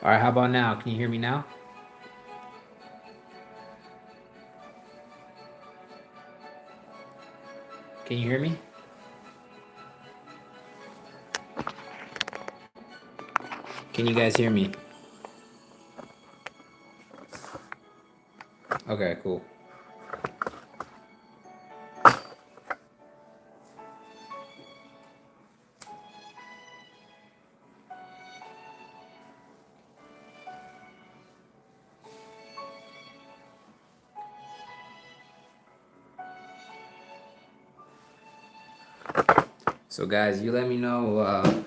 All right, how about now? Can you hear me now? Can you hear me? Can you guys hear me? Okay, cool. So, guys, you let me know.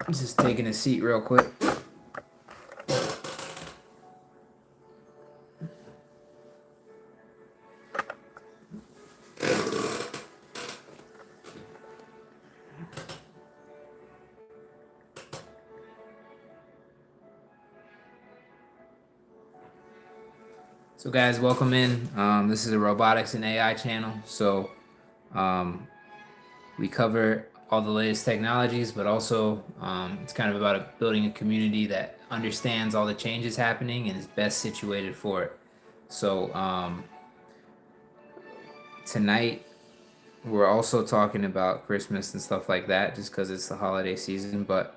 Just taking a seat real quick. So, guys, welcome in. This is a robotics and AI channel. So, um, we cover all the latest technologies, but also it's kind of about building a community that understands all the changes happening and is best situated for it. So, tonight we're also talking about Christmas and stuff like that, just because it's the holiday season. But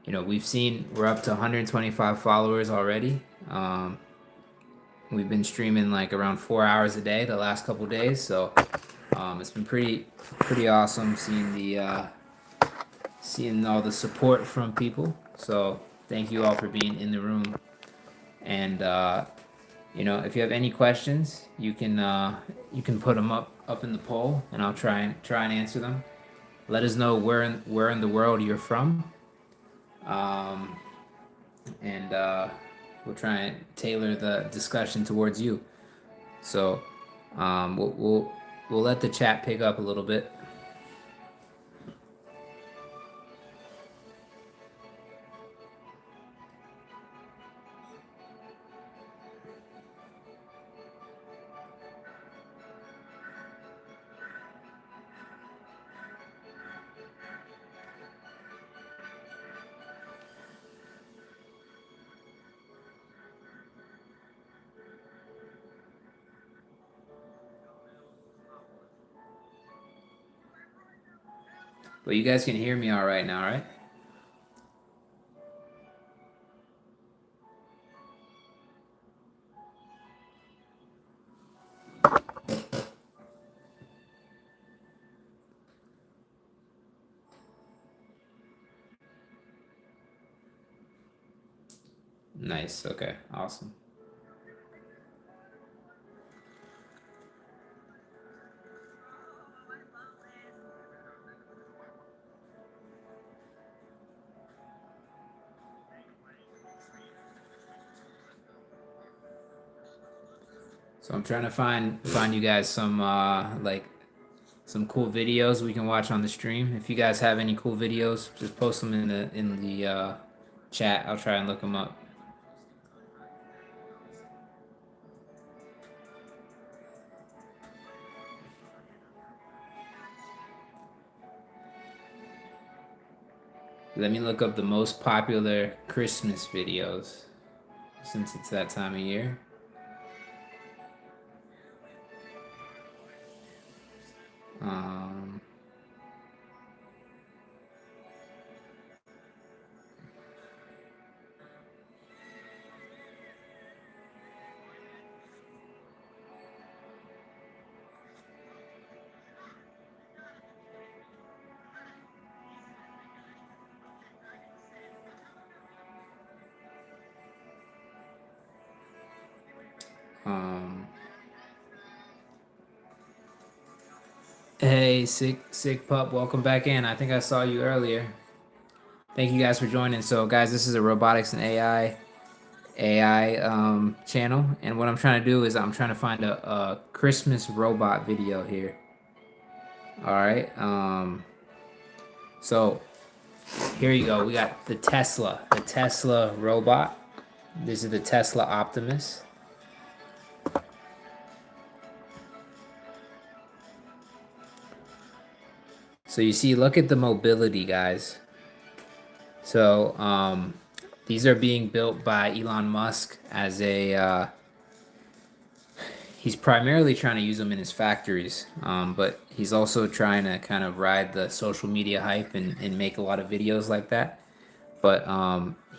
we're up to 125 followers already. We've been streaming like around 4 hours a day the last couple days, so it's been pretty awesome seeing all the support from people. So thank you all for being in the room. And if you have any questions, you can put them up in the poll, and I'll try and answer them. Let us know where in the world you're from, um, and we'll try and tailor the discussion towards you. So we'll let the chat pick up a little bit. But you guys can hear me all right now, right? Nice. Okay. Awesome. So I'm trying to find you guys some some cool videos we can watch on the stream. If you guys have any cool videos, just post them in the chat. I'll try and look them up. Let me look up the most popular Christmas videos since it's that time of year. Um, um, hey, sick pup, welcome back in. I think I saw you earlier. Thank you guys for joining. So, guys, this is a robotics and AI channel, and what I'm trying to do is I'm trying to find a Christmas robot video here. All right. So Here you go. We got the Tesla robot. This is the Tesla Optimus. So you see, look at the mobility, guys. So these are being built by Elon Musk as a. He's primarily trying to use them in his factories, but he's also trying to kind of ride the social media hype and make a lot of videos like that. But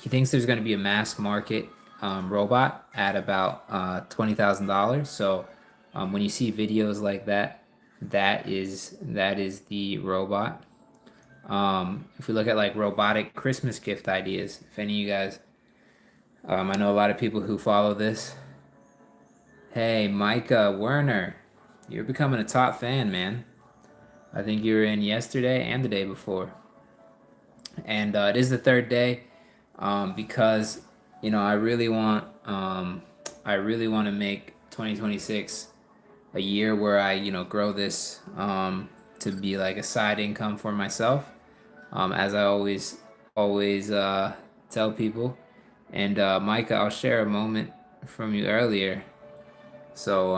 he thinks there's going to be a mass market robot at about $20,000. So when you see videos like that, that is the robot. If we look at like robotic Christmas gift ideas, if any of you guys, I know a lot of people who follow this. Hey, Micah Werner, you're becoming a top fan, man. I think you were in yesterday and the day before. And it is the third day because I really want to make 2026 a year where I grow this to be like a side income for myself, as I always tell people. And Micah, I'll share a moment from you earlier. So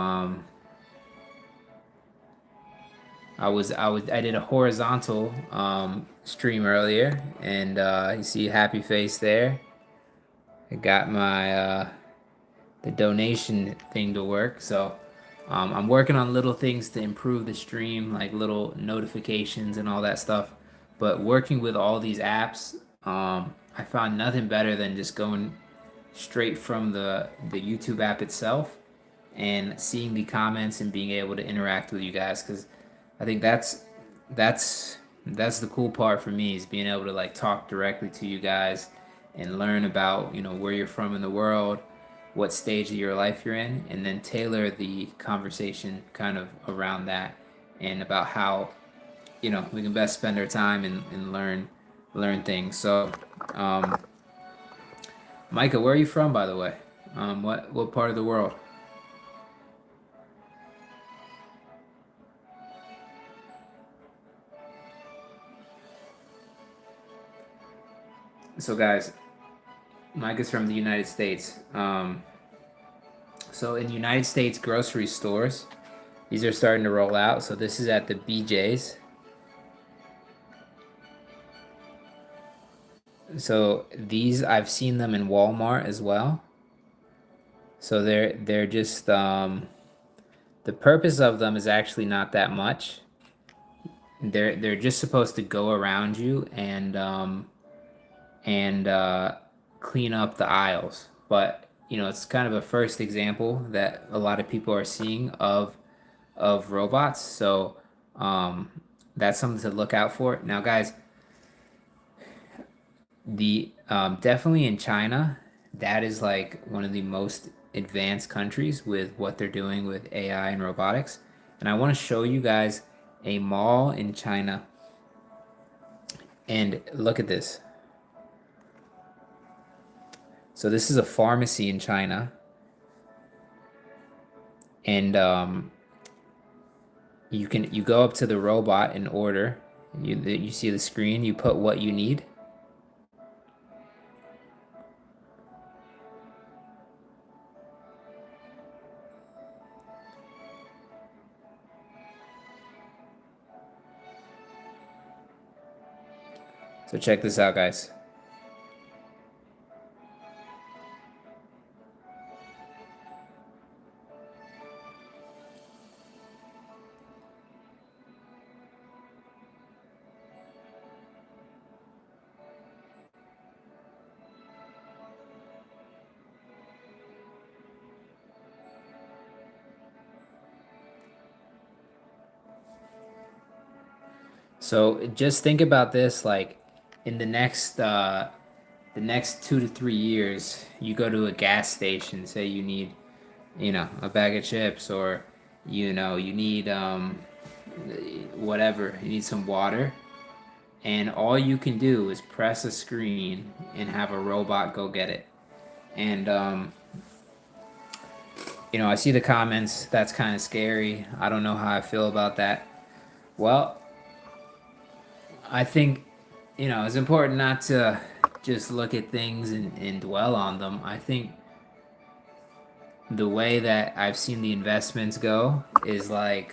I did a horizontal stream earlier, and you see happy face there. I got my the donation thing to work, so I'm working on little things to improve the stream, like little notifications and all that stuff. But working with all these apps, I found nothing better than just going straight from the YouTube app itself and seeing the comments and being able to interact with you guys, because I think that's the cool part for me, is being able to like talk directly to you guys and learn about where you're from in the world, what stage of your life you're in, and then tailor the conversation kind of around that and about how we can best spend our time and learn things. So Micah, where are you from, by the way? What part of the world? So guys, Mike is from the United States. So in the United States grocery stores, these are starting to roll out. So this is at the BJ's. So these, I've seen them in Walmart as well. So they're just the purpose of them is actually not that much. They're just supposed to go around you and clean up the aisles. But it's kind of a first example that a lot of people are seeing of robots. So that's something to look out for. Now, guys, the definitely in China, that is like one of the most advanced countries with what they're doing with AI and robotics. And I want to show you guys a mall in China. And look at this. So this is a pharmacy in China, and you go up to the robot and order. You see the screen. You put what you need. So check this out, guys. So just think about this, like in the next 2 to 3 years, you go to a gas station, say you need, a bag of chips, or you need whatever, you need some water, and all you can do is press a screen and have a robot go get it. And I see the comments, that's kind of scary. I don't know how I feel about that. Well, I think it's important not to just look at things and dwell on them. I think the way that I've seen the investments go is like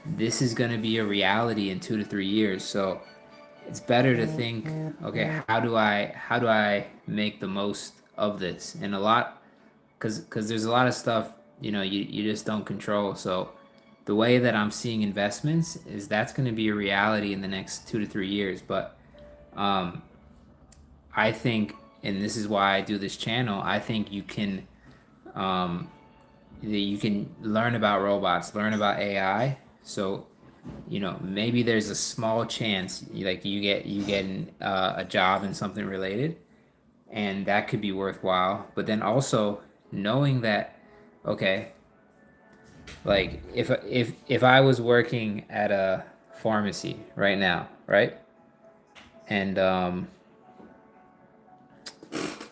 this is going to be a reality in 2 to 3 years. So it's better to think, okay, how do I make the most of this? And a lot, because there's a lot of stuff you just don't control. So the way that I'm seeing investments is that's going to be a reality in the next 2 to 3 years. But um, I think, and this is why I do this channel, I think um, you can learn about robots, learn about AI. So maybe there's a small chance like you get a job in something related, and that could be worthwhile. But then also knowing that, okay, like if I was working at a pharmacy right now, right? And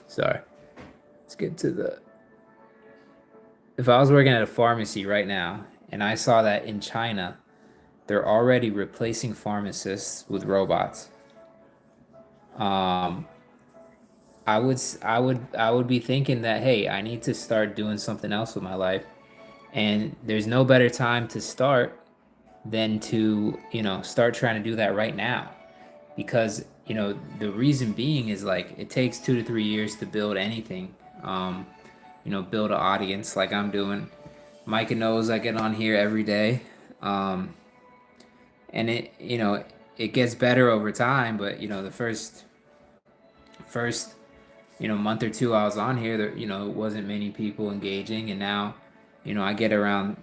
sorry, let's get to the if I was working at a pharmacy right now and I saw that in China they're already replacing pharmacists with robots, um I would be thinking that, hey, I need to start doing something else with my life. And there's no better time to start than to, start trying to do that right now. Because, the reason being is like it takes 2 to 3 years to build anything. Build an audience like I'm doing. Micah knows I get on here every day. And it gets better over time, but the first month or two I was on here, there wasn't many people engaging, and now I get around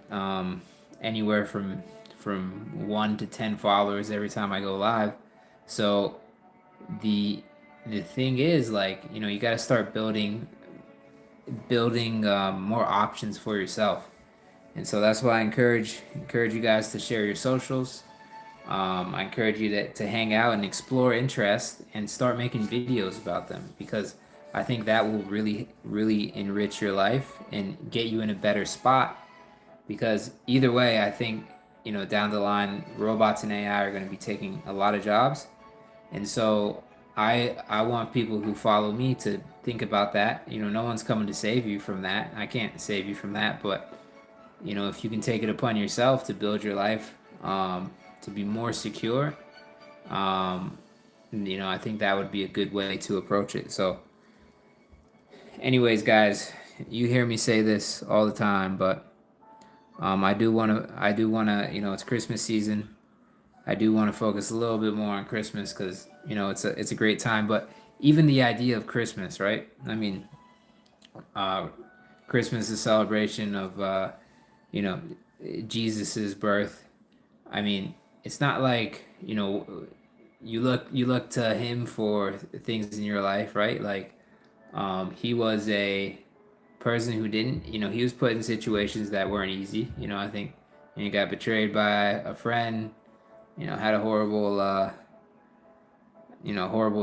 anywhere from 1 to 10 followers every time I go live. So the thing is, like, you got to start building more options for yourself. And so that's why I encourage you guys to share your socials. I encourage you to hang out and explore interest and start making videos about them, because I think that will really, really enrich your life and get you in a better spot. Because either way, I think, down the line, robots and AI are going to be taking a lot of jobs. And so I want people who follow me to think about that. No one's coming to save you from that. I can't save you from that, but if you can take it upon yourself to build your life to be more secure, I think that would be a good way to approach it. So, anyways, guys, you hear me say this all the time, but I do want to, it's Christmas season. I do want to focus a little bit more on Christmas because it's a great time. But even the idea of Christmas, right? I mean, uh, Christmas is a celebration of you know Jesus's birth. I mean, it's not like you look to him for things in your life, right? Like, he was a person who didn't, he was put in situations that weren't easy. I think he got betrayed by a friend, had a horrible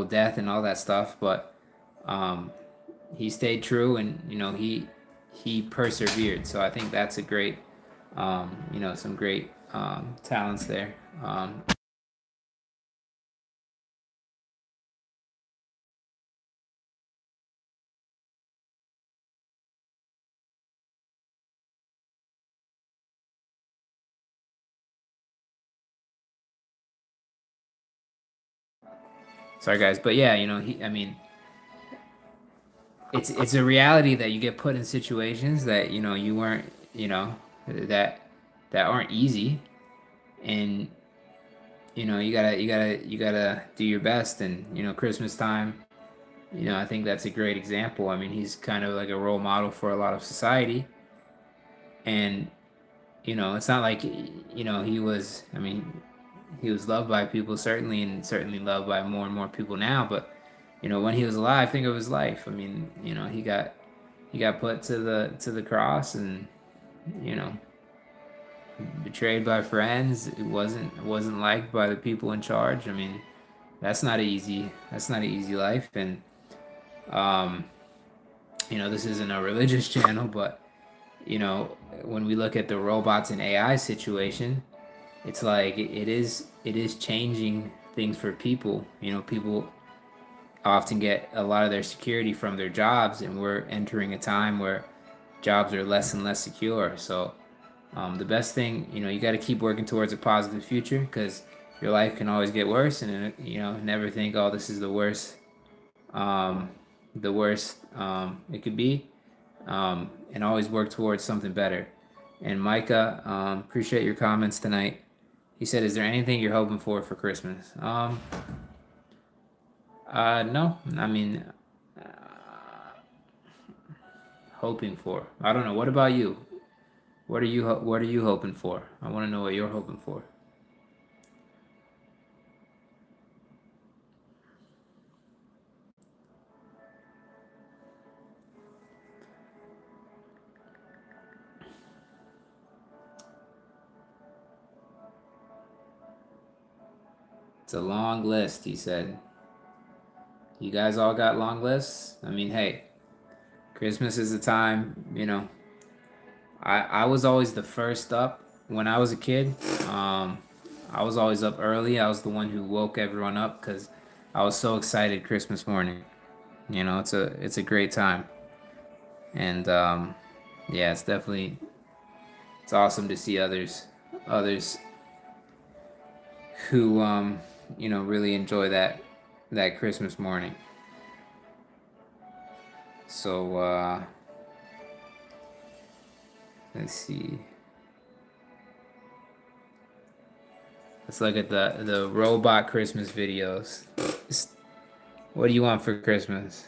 death and all that stuff. But um, he stayed true, and he persevered. So I think that's a great, some great talents there. Sorry, guys, but yeah, I mean, it's a reality that you get put in situations that you weren't, that aren't easy, and you gotta do your best. And Christmas time, I think that's a great example. I mean, he's kind of like a role model for a lot of society. And it's not like he was, I mean, he was loved by people, certainly, and certainly loved by more and more people now. But when he was alive, think of his life. I mean, he got put to the cross, and you know betrayed by friends. It wasn't liked by the people in charge. I mean, that's not an easy life. And um this isn't a religious channel, but when we look at the robots and AI situation, it's like it is changing things for people. You know, people often get a lot of their security from their jobs, and we're entering a time where jobs are less and less secure. So the best thing, you know, you got to keep working towards a positive future, because your life can always get worse, and you know, never think, oh, this is um, the worst it could be, and always work towards something better. And Micah, appreciate your comments tonight. He said, "Is there anything you're hoping for Christmas?" No. I mean, hoping for. I don't know. What about you? What are you hoping for? I want to know what you're hoping for. It's a long list, he said. You guys all got long lists? I mean, hey, Christmas is the time, you know. I was always the first up when I was a kid. I was always up early. I was the one who woke everyone up because I was so excited Christmas morning. You know, it's a great time, and yeah, it's awesome to see others who you know, really enjoy that Christmas morning. So let's see. Let's look at the robot Christmas videos. What do you want for Christmas?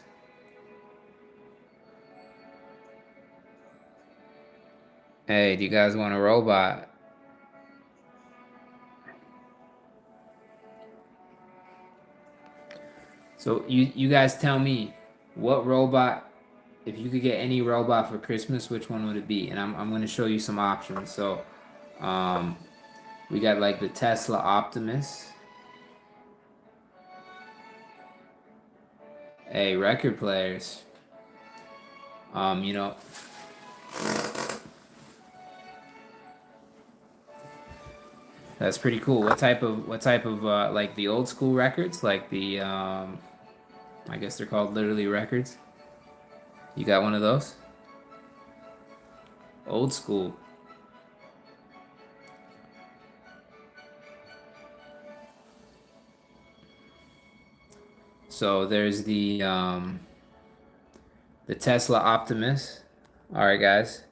Hey, do you guys want a robot? So you guys tell me, what robot, if you could get any robot for Christmas, which one would it be? And I'm going to show you some options. So we got like the Tesla Optimus. Hey, record players. You know, that's pretty cool. What type of like the old school records, like the I guess they're called literally records. You got one of those? Old school. So there's the Tesla Optimus. All right, guys.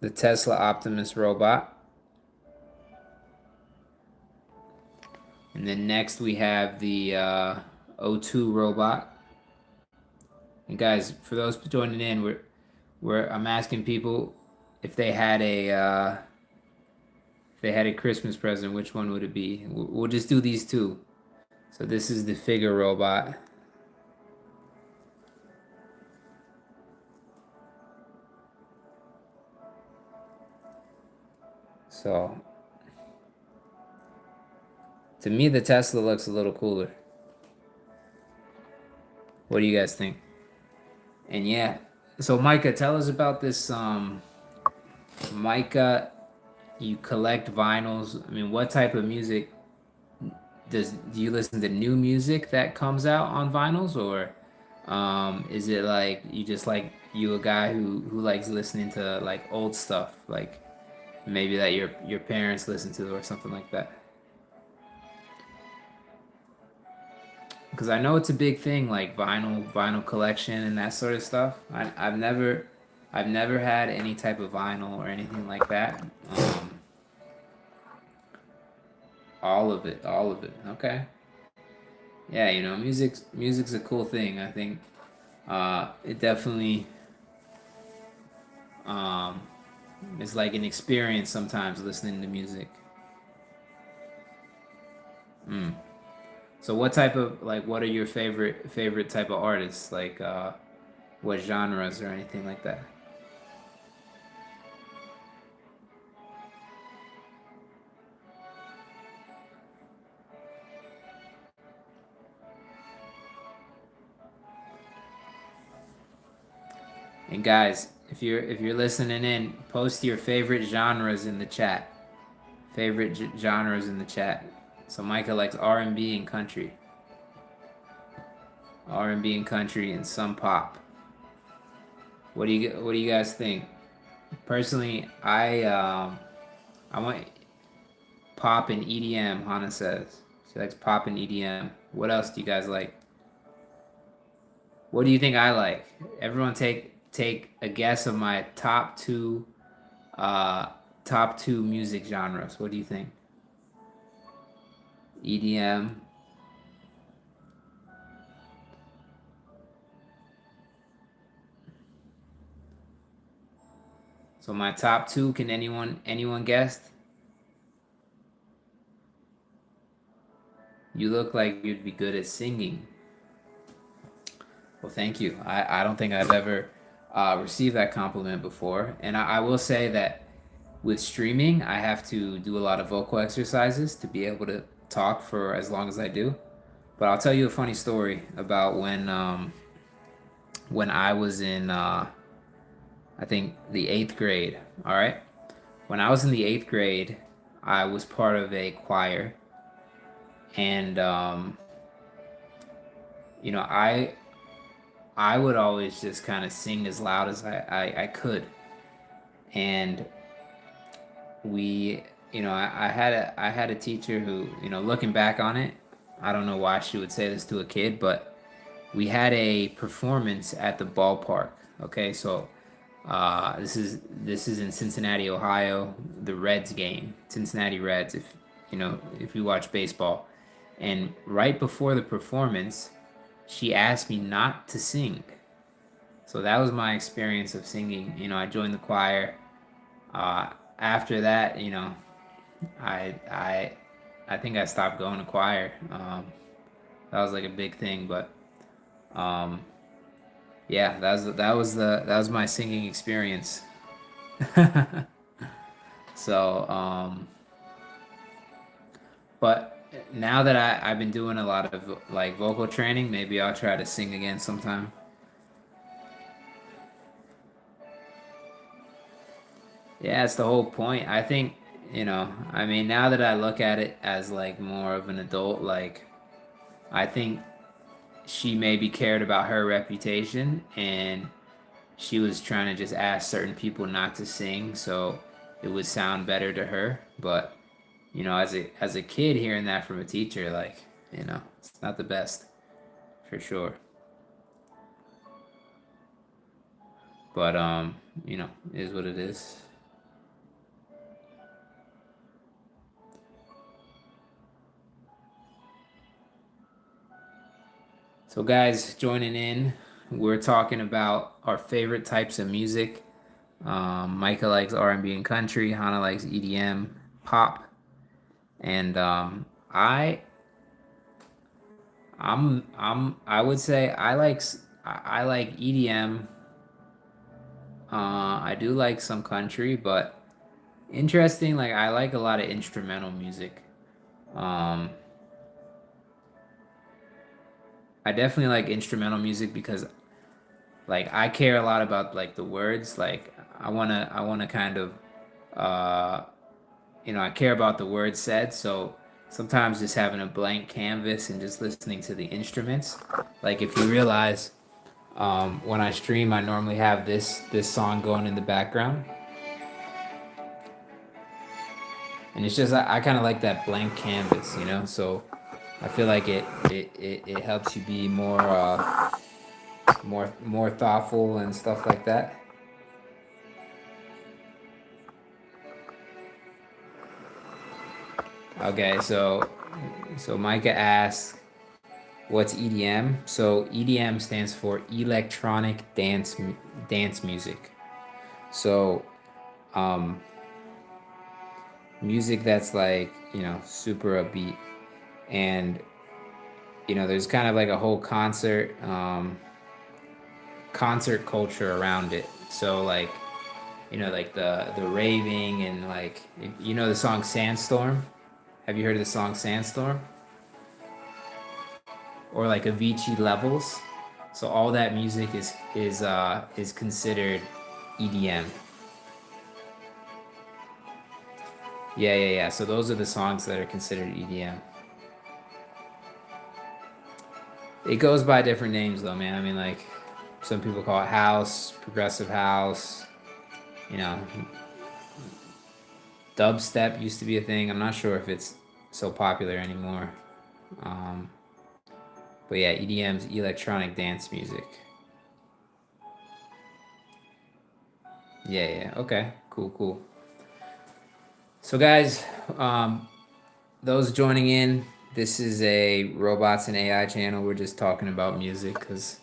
The Tesla Optimus robot. And then next we have the O2 robot. And guys, for those joining in, I'm asking people if they had a Christmas present, which one would it be? We'll just do these two. So this is the figure robot. So to me, the Tesla looks a little cooler. What do you guys think? And yeah, so Micah, tell us about this. Micah, you collect vinyls. I mean, what type of music do you listen to? New music that comes out on vinyls, or is it like you just like you a guy who likes listening to like old stuff, like maybe that your parents listen to or something like that? Because I know it's a big thing, like vinyl collection and that sort of stuff. I've never had any type of vinyl or anything like that. All of it. Okay. Yeah, you know, music's a cool thing. I think it definitely um, is like an experience sometimes listening to music. Mm. So what type of like what are your favorite type of artists? Like what genres or anything like that? And guys, if you're listening in, post your favorite genres in the chat. favorite genres in the chat. So Micah likes R&B and country. R&B and country and some pop. What do you guys think? Personally, I want pop and EDM. Hannah says she likes pop and EDM. What else do you guys like? What do you think I like? Everyone take a guess of my top two music genres. What do you think? EDM. So my top two, can anyone guess? You look like you'd be good at singing. Well, thank you. I don't think I've ever received that compliment before. And I will say that with streaming, I have to do a lot of vocal exercises to be able to talk for as long as I do. But I'll tell you a funny story about when I was in I think the 8th grade. All right. When I was in the 8th grade, I was part of a choir, and you know, I would always just kind of sing as loud as I could, and we, you know, I had a teacher who, you know, looking back on it, I don't know why she would say this to a kid, but we had a performance at the ballpark. Okay, so this is in Cincinnati, Ohio, the Reds game, Cincinnati Reds. If you know, if you watch baseball, and right before the performance, she asked me not to sing. So that was my experience of singing. You know, I joined the choir. After that, you know, I I I think I stopped going to choir. That was like a big thing, but um, yeah, that was my singing experience. So, but now that I've been doing a lot of like vocal training, maybe I'll try to sing again sometime. Yeah, it's the whole point. I think, you know, I mean, now that I look at it as like more of an adult, like I think she maybe cared about her reputation and she was trying to just ask certain people not to sing so it would sound better to her. But, you know, as a kid hearing that from a teacher, like, you know, it's not the best for sure. But you know, is what it is. So, guys, joining in, we're talking about our favorite types of music. Micah likes R&B and country. Hannah likes EDM, pop, and I would say I like EDM. I do like some country, but interesting. Like I like a lot of instrumental music. Um, I definitely like instrumental music because like I care a lot about like the words. Like I wanna kind of uh you know, I care about the words said, so sometimes just having a blank canvas and just listening to the instruments. Like if you realize when I stream I normally have this song going in the background. And it's just I kind of like that blank canvas, you know. So I feel like it helps you be more thoughtful and stuff like that. Okay, so Micah asks, "What's EDM?" So EDM stands for electronic dance music. So um, music that's like, you know, super upbeat, and you know there's kind of like a whole concert culture around it. So like, you know, like the raving and like, you know, the song Sandstorm. Have you heard of the song Sandstorm? Or like Avicii Levels? So all that music is considered EDM. Yeah. So those are the songs that are considered EDM. It goes by different names though, man. I mean, like some people call it house, progressive house. You know, dubstep used to be a thing. I'm not sure if it's so popular anymore. Um, but yeah, EDM's electronic dance music. Yeah. Okay. Cool. So guys, those joining in, this is a robots and AI channel. We're just talking about music because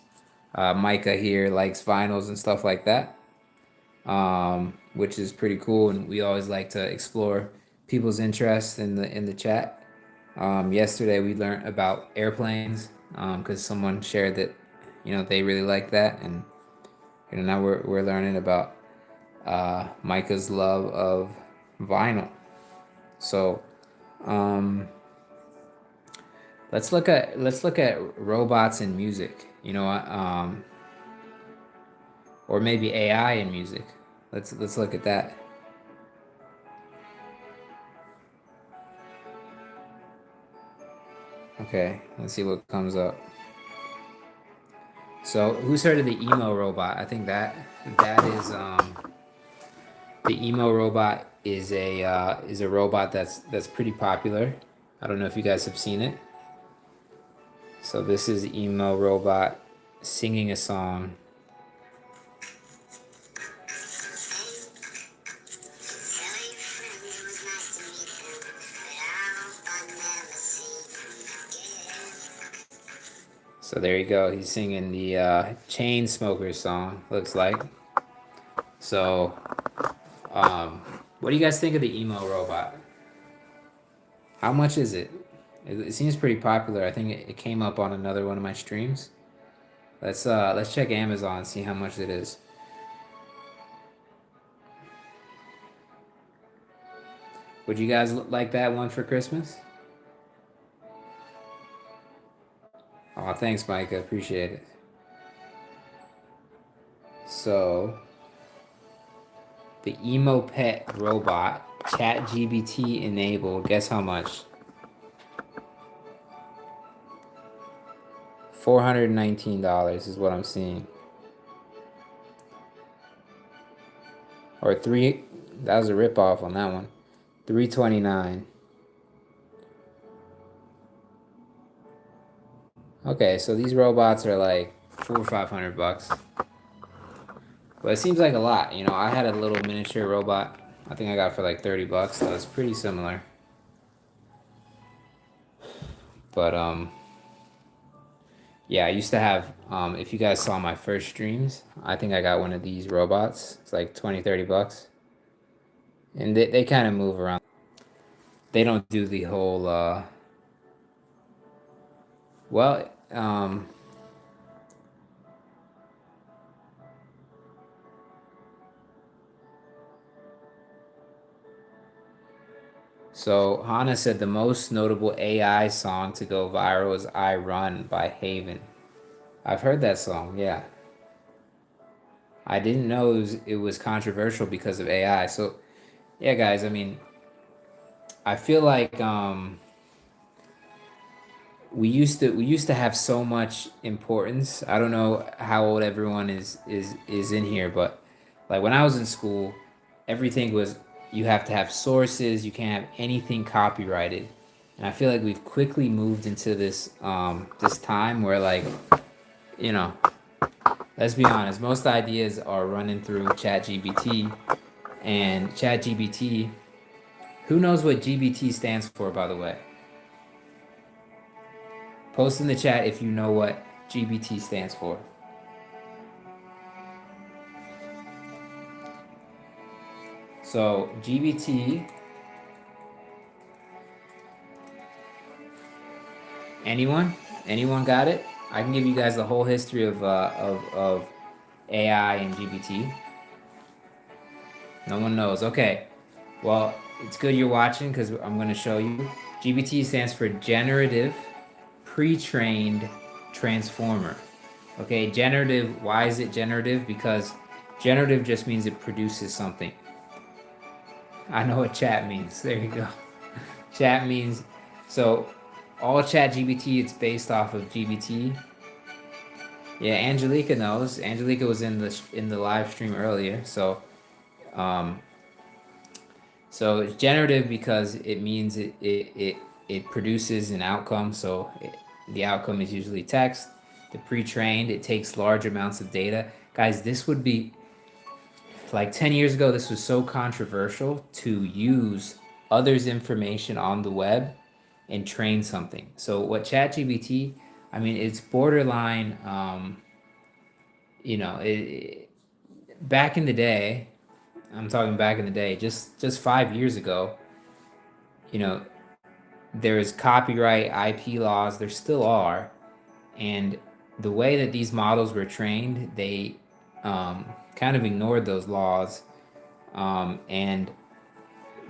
Micah here likes vinyls and stuff like that, which is pretty cool. And we always like to explore people's interests in the chat. Yesterday we learned about airplanes because someone shared that they really like that, and now we're learning about Micah's love of vinyl. So um, let's look at robots in music. Or maybe AI in music. Let's look at that. Okay, let's see what comes up. So who's heard of the emo robot? I think that is the emo robot is a robot that's pretty popular. I don't know if you guys have seen it. So this is emo robot singing a song. So there you go. He's singing the Chainsmokers song, looks like. So, what do you guys think of the emo robot? How much is it? It seems pretty popular. I think it came up on another one of my streams. Let's check Amazon and see how much it is. Would you guys like that one for Christmas? Oh, thanks, Mike. I appreciate it. So, the emo pet robot, ChatGPT enabled. Guess how much? $419 is what I'm seeing. Or three. That was a ripoff on that one. $329. Okay, so these robots are like $400 or $500. But it seems like a lot. I had a little miniature robot. I think I got for like $30, so it's pretty similar. But yeah, I used to have if you guys saw my first streams, I think I got one of these robots. It's like $20-$30. And they kind of move around. They don't do the whole well, so Hana said the most notable AI song to go viral is I Run by Haven. I've heard that song, yeah. I didn't know it was controversial because of AI. So yeah, guys, I mean, I feel like we used to have so much importance. I don't know how old everyone is in here, but like when I was in school, everything was you have to have sources, you can't have anything copyrighted. And I feel like we've quickly moved into this time where like, you know, let's be honest, most ideas are running through ChatGPT, and ChatGPT, who knows what GBT stands for, by the way? Post in the chat if you know what GBT stands for. So GBT, anyone? Anyone got it? I can give you guys the whole history of AI and GBT. No one knows. Okay. Well, it's good you're watching because I'm going to show you. GBT stands for Generative Pre-trained Transformer. Okay, generative, why is it generative? Because generative just means it produces something. I know what chat means. There you go. Chat means, so all chat GBT, it's based off of GBT. Yeah, Angelica knows. Angelica was in the live stream earlier. Um, so it's generative because it means it produces an outcome. The outcome is usually text. The pre-trained, it takes large amounts of data. Guys, this would be like 10 years ago, this was so controversial to use others' information on the web and train something. So what ChatGPT, I mean, it's borderline, you know, back in the day, I'm talking back in the day, just 5 years ago, you know, there is copyright, IP laws, there still are, and the way that these models were trained, they kind of ignored those laws, and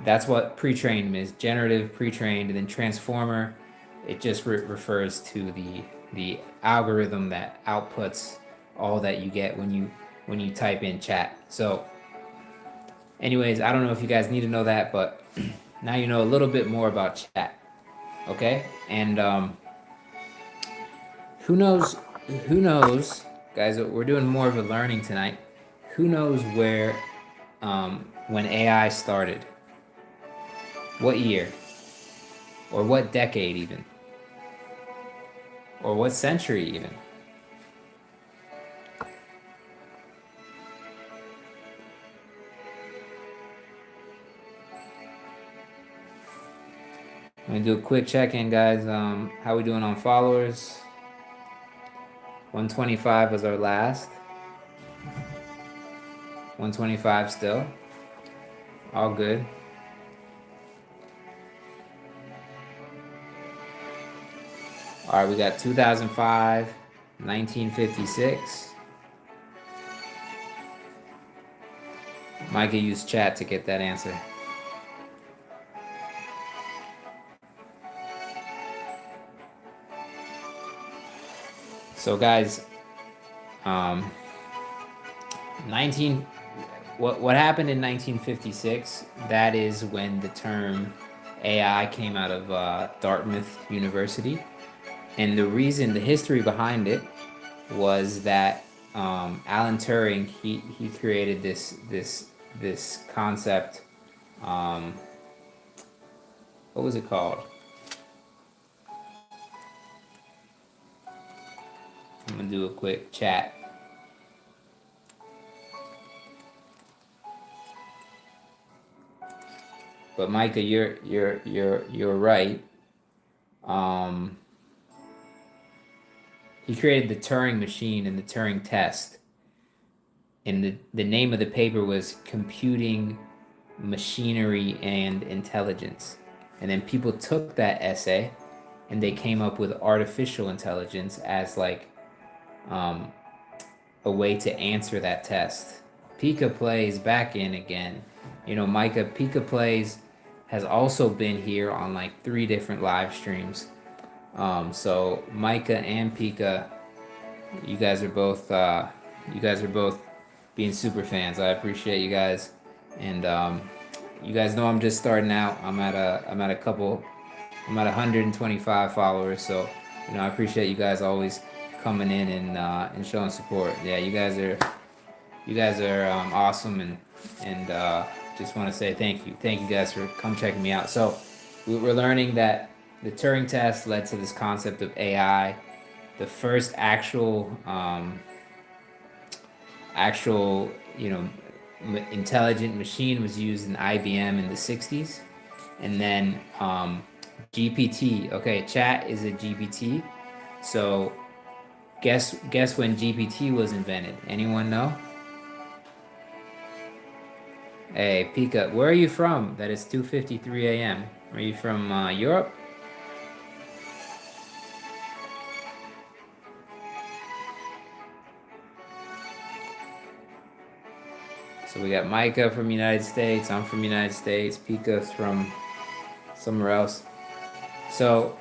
that's what pre-trained is. Generative, pre-trained, and then transformer, it just refers to the algorithm that outputs all that you get when you type in chat. So anyways, I don't know if you guys need to know that, but now you know a little bit more about chat. Okay? And who knows, guys, we're doing more of a learning tonight. Who knows where when AI started? What year? Or what decade even? Or what century even? I'm gonna do a quick check-in, guys. How we doing on followers? 125 was our last. 125 still. All good. All right, we got 2005, 1956. Micah used chat to get that answer. So guys, what happened in 1956? That is when the term AI came out of Dartmouth University, and the history behind it was that Alan Turing he created this concept. What was it called? I'm gonna do a quick chat. But Micah, you're right. He created the Turing machine and the Turing test. And the name of the paper was Computing Machinery and Intelligence. And then people took that essay and they came up with artificial intelligence as like a way to answer that test. Pika Plays back in again. You know, Micah, Pika Plays has also been here on like 3 different live streams. So Micah and Pika, you guys are both being super fans. I appreciate you guys, and you guys know I'm just starting out. I'm at 125 followers, so you know I appreciate you guys always coming in and showing support. Yeah, you guys are awesome, and just want to say thank you guys for checking me out. So we're learning that the Turing test led to this concept of AI. The first actual you know intelligent machine was used in IBM in the 60s, and then GPT. Okay, chat is a GPT. So guess when GPT was invented? Anyone know? Hey, Pika, where are you from? That is 2:53 a.m. Are you from Europe? So we got Micah from United States. I'm from United States. Pika's from somewhere else. So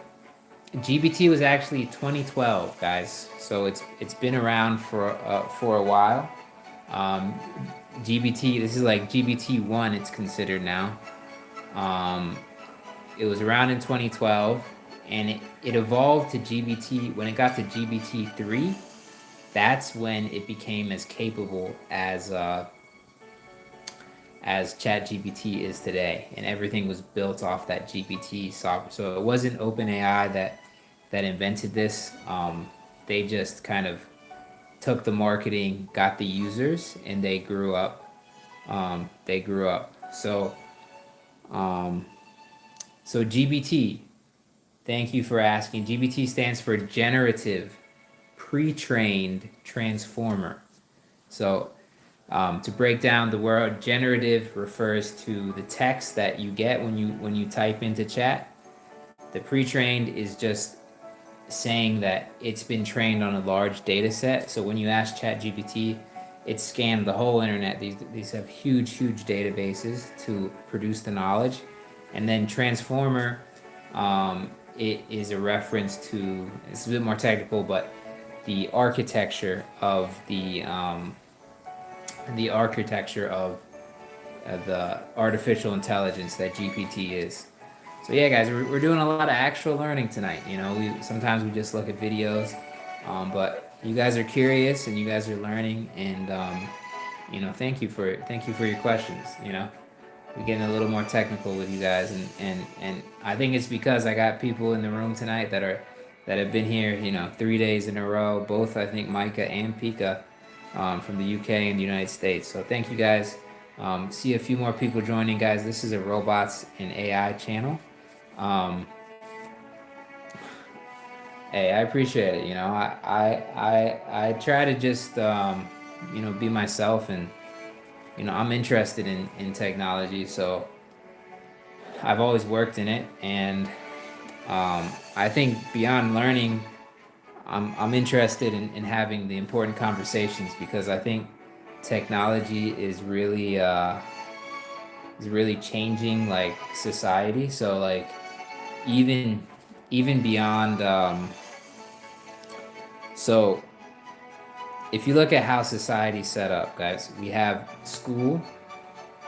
GPT was actually 2012, guys. So it's been around for a while. GBT. This is like GBT 1. It's considered now. Um, it was around in 2012, and it evolved to GBT. When it got to GBT 3, that's when it became as capable as ChatGPT is today, and everything was built off that GPT software. So it wasn't OpenAI that invented this. They just kind of took the marketing, got the users, and they grew up. They grew up. Um, so GBT. Thank you for asking. GBT stands for Generative Pre-trained Transformer. So to break down the word generative refers to the text that you get when you type into chat. The pre-trained is just saying that it's been trained on a large data set. So when you ask ChatGPT, it scanned the whole internet. These have huge databases to produce the knowledge. And then transformer, it is a reference to, it's a bit more technical, but the architecture of the architecture of the artificial intelligence that GPT is. So yeah, guys, we're doing a lot of actual learning tonight. You know, we sometimes we just look at videos, but you guys are curious and you guys are learning, and you know, thank you for your questions. You know, we're getting a little more technical with you guys, and I think it's because I got people in the room tonight that have been here, you know, 3 days in a row. Both, I think, Micah and Pika, from the UK and the United States. So thank you guys. See a few more people joining, guys. This is a robots and AI channel. Um, hey, I appreciate it. You know, I try to just you know, be myself, and you know, I'm interested in technology, so I've always worked in it, and I think beyond learning, I'm interested in having the important conversations, because I think technology is really changing like society. So like even even beyond so if you look at how society's set up, guys, we have school,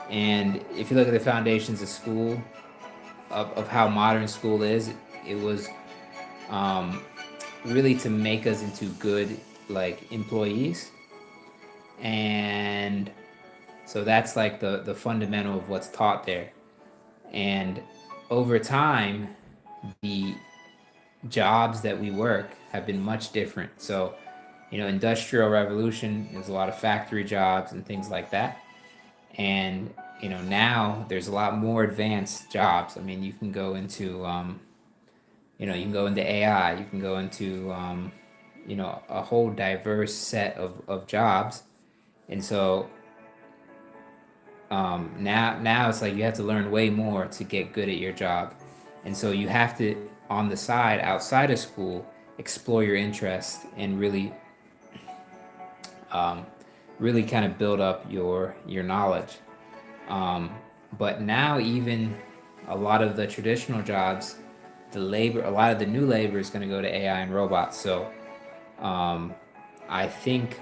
and if you look at the foundations of school, of how modern school is, it was um, really to make us into good like employees, and so that's like the fundamental of what's taught there. And over time, the jobs that we work have been much different. So, you know, industrial revolution, there's a lot of factory jobs and things like that. And you know, now there's a lot more advanced jobs. I mean, you can go into you know, you can go into AI, you can go into you know, a whole diverse set of jobs. And so now it's like you have to learn way more to get good at your job, and so you have to, on the side, outside of school, explore your interest and um, really kind of build up your knowledge. um, but now even a lot of the traditional jobs, a lot of the new labor is going to go to AI and robots. So um, I think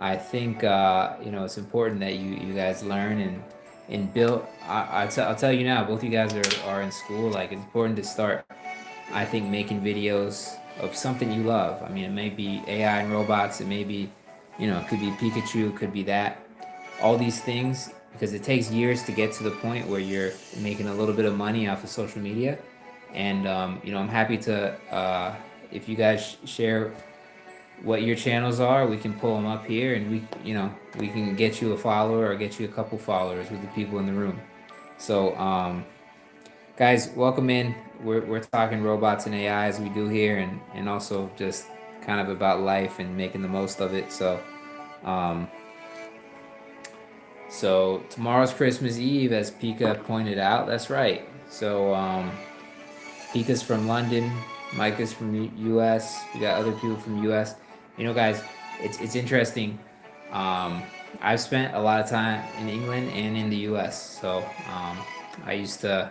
you know, it's important that you guys learn and build. I'll tell you now, both you guys are in school. Like, it's important to start, I think, making videos of something you love. I mean, it may be AI and robots. It may be, you know, it could be Pikachu. It could be that. All these things, because it takes years to get to the point where you're making a little bit of money off of social media. And you know, I'm happy to if you guys share what your channels are, we can pull them up here, and you know, we can get you a follower or get you a couple followers with the people in the room. So guys, welcome in. We're talking robots and AI as we do here, and also just kind of about life and making the most of it. Um, so tomorrow's Christmas Eve, as Pika pointed out. That's right. So Pika's from London, Micah's from U.S. We got other people from U.S. You know, guys, it's interesting. Um, I've spent a lot of time in England and in the U.S. So I used to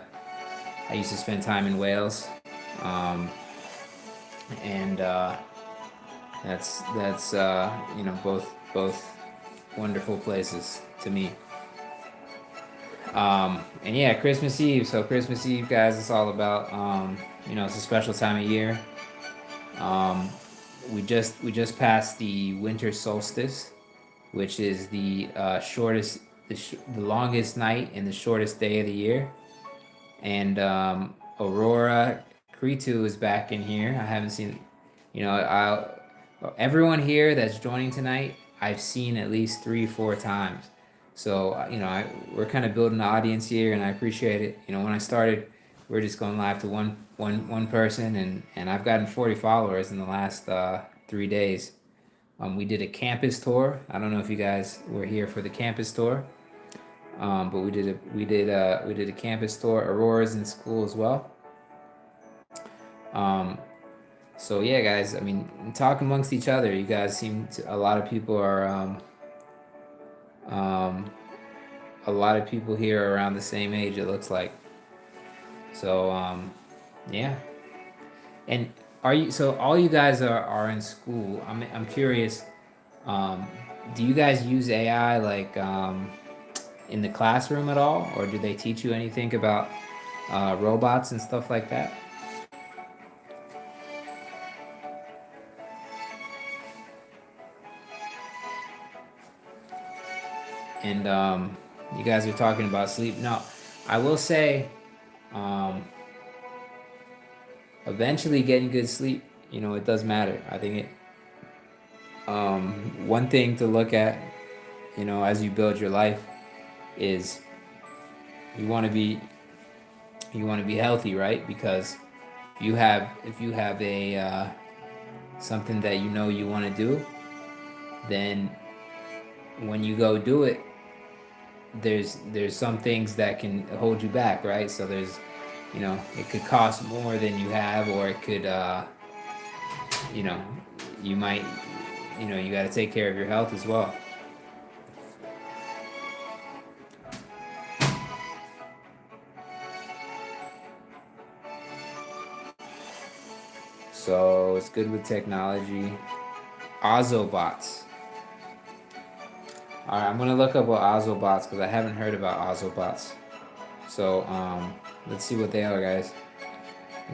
spend time in Wales, um, and that's you know, both wonderful places to meet. And yeah, Christmas Eve. So Christmas Eve, guys, it's all about it's a special time of year. Um, we just passed the winter solstice, which is the the longest night and the shortest day of the year. And Aurora Kritu is back in here. I haven't seen, I everyone here that's joining tonight, I've seen at least 3, 4 times. So we're kind of building an audience here, and I appreciate it. When I started, we are just going live to one person, and I've gotten 40 followers in the last 3 days. We did a campus tour. I don't know if you guys were here for the campus tour, but we did a campus tour. Aurora's in school as well. So yeah, guys. I mean, talk amongst each other. You guys a lot of people are a lot of people here are around the same age. It looks like. So yeah. And so all you guys are in school. I'm curious. Do you guys use AI like in the classroom at all, or do they teach you anything about robots and stuff like that? And you guys are talking about sleep. Now, I will say, um, eventually getting good sleep, it does matter. I think one thing to look at, as you build your life, is you want to be healthy, right? Because if you have a something that you want to do, then when you go do it, there's some things that can hold you back, right? So it could cost more than you have, or it could you know you might you got to take care of your health as well. So it's good with technology. Ozobots. All right, I'm gonna look up what Ozobots, because I haven't heard about Ozobots. So let's see what they are, guys.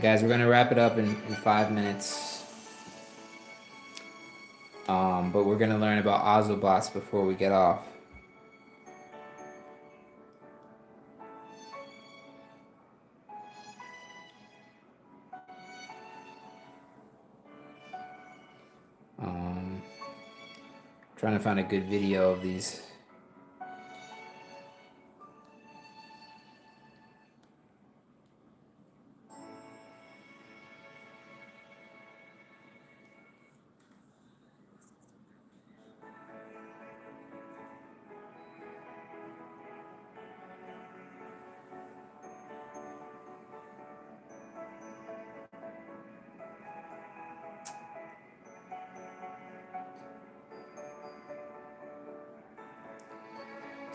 Guys, we're gonna wrap it up in 5 minutes. But we're gonna learn about Ozobots before we get off. Trying to find a good video of these.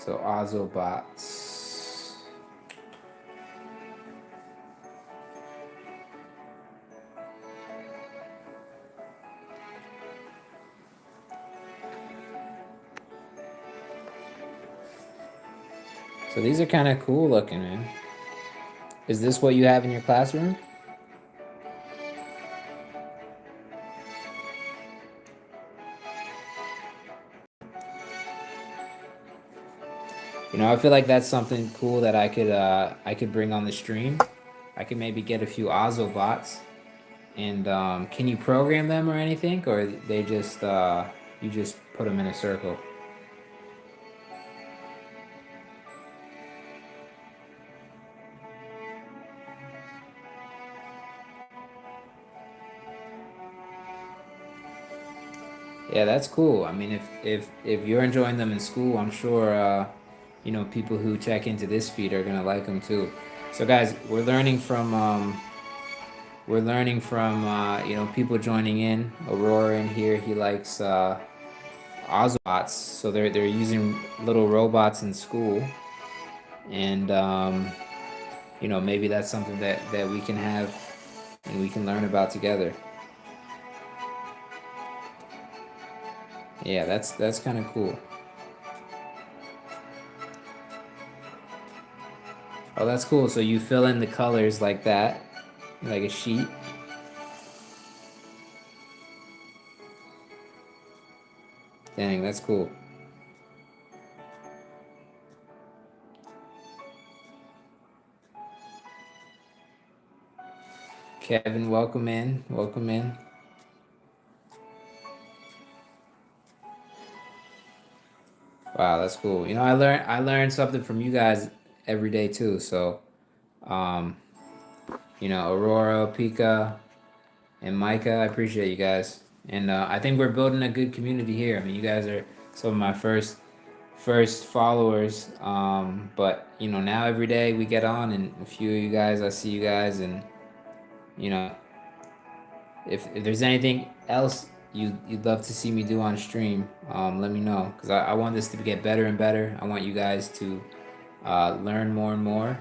So Ozobots. So these are kind of cool looking, man. Is this what you have in your classroom? I feel like that's something cool that I could bring on the stream. I could maybe get a few Ozobots. And can you program them or anything, or they just you just put them in a circle? Yeah, that's cool. I mean, if you're enjoying them in school, I'm sure people who check into this feed are gonna like them too. So guys, we're learning from people joining in. Aurora in here, he likes Ozobots. So they're using little robots in school, and maybe that's something that we can have and we can learn about together. Yeah, that's kind of cool. Oh, that's cool. So you fill in the colors like that, like a sheet. Dang, that's cool. Kevin, welcome in. Welcome in. Wow, that's cool. You know, I learned something from you guys every day too. So, um, you know, Aurora, Pika, and Micah, I appreciate you guys. And I think we're building a good community here. I mean, you guys are some of my first followers. But you know, now every day we get on, and a few of you guys, I see you guys, and you know, if there's anything else you'd love to see me do on stream, let me know because I want this to get better and better. I want you guys to learn more and more,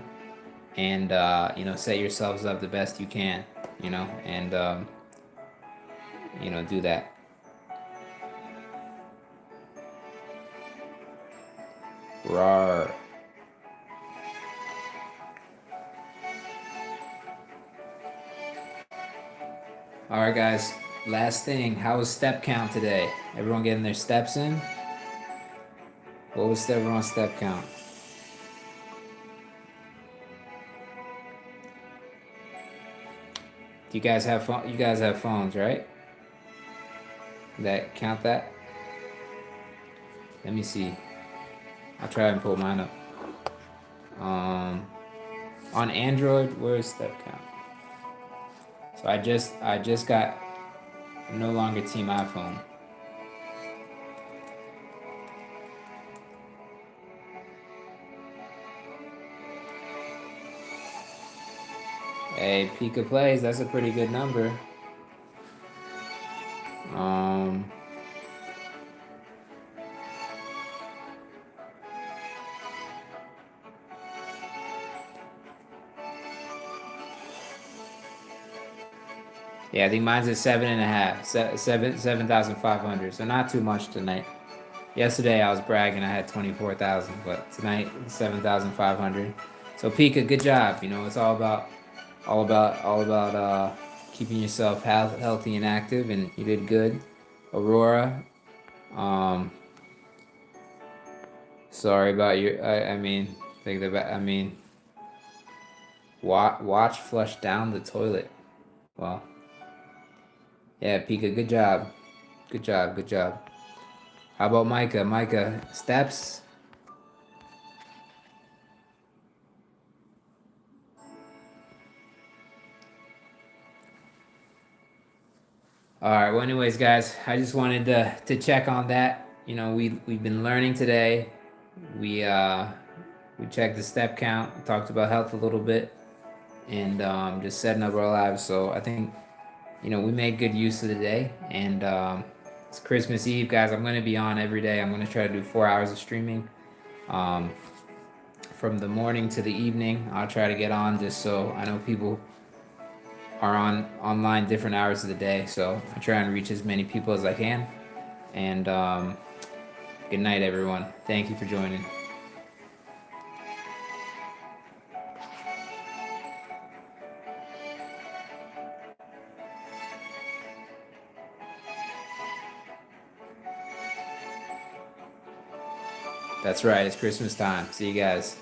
and you know, set yourselves up the best you can. You know, and you know, do that. Rawr. All right, guys. Last thing. How was step count today? Everyone getting their steps in? What was everyone's step count? Do you guys have phone? You guys have phones, right? That count that. Let me see. I'll try and pull mine up. On Android, where's step count? So I just got no longer Team iPhone. Hey, Pika plays. That's a pretty good number. Um, yeah, I think mine's at 7.5, 7,500. So not too much tonight. Yesterday I was bragging I had 24,000, but tonight 7,500. So Pika, good job. You know, it's all about keeping yourself healthy and active, and you did good. Aurora, um, sorry about your. I mean, think about. I mean, watch flush down the toilet. Well, yeah, Pika, good job, good job, good job. How about Micah? Micah, steps. All right. Well, anyways, guys, I just wanted to check on that. You know, we've been learning today. We we checked the step count. We talked about health a little bit, and just setting up our lives. So I think you know we made good use of the day. And it's Christmas Eve, guys. I'm gonna be on every day. I'm gonna try to do 4 hours of streaming, um, from the morning to the evening. I'll try to get on just so I know people are online different hours of the day. So I try and reach as many people as I can. And good night, everyone. Thank you for joining. That's right. It's Christmas time. See you guys.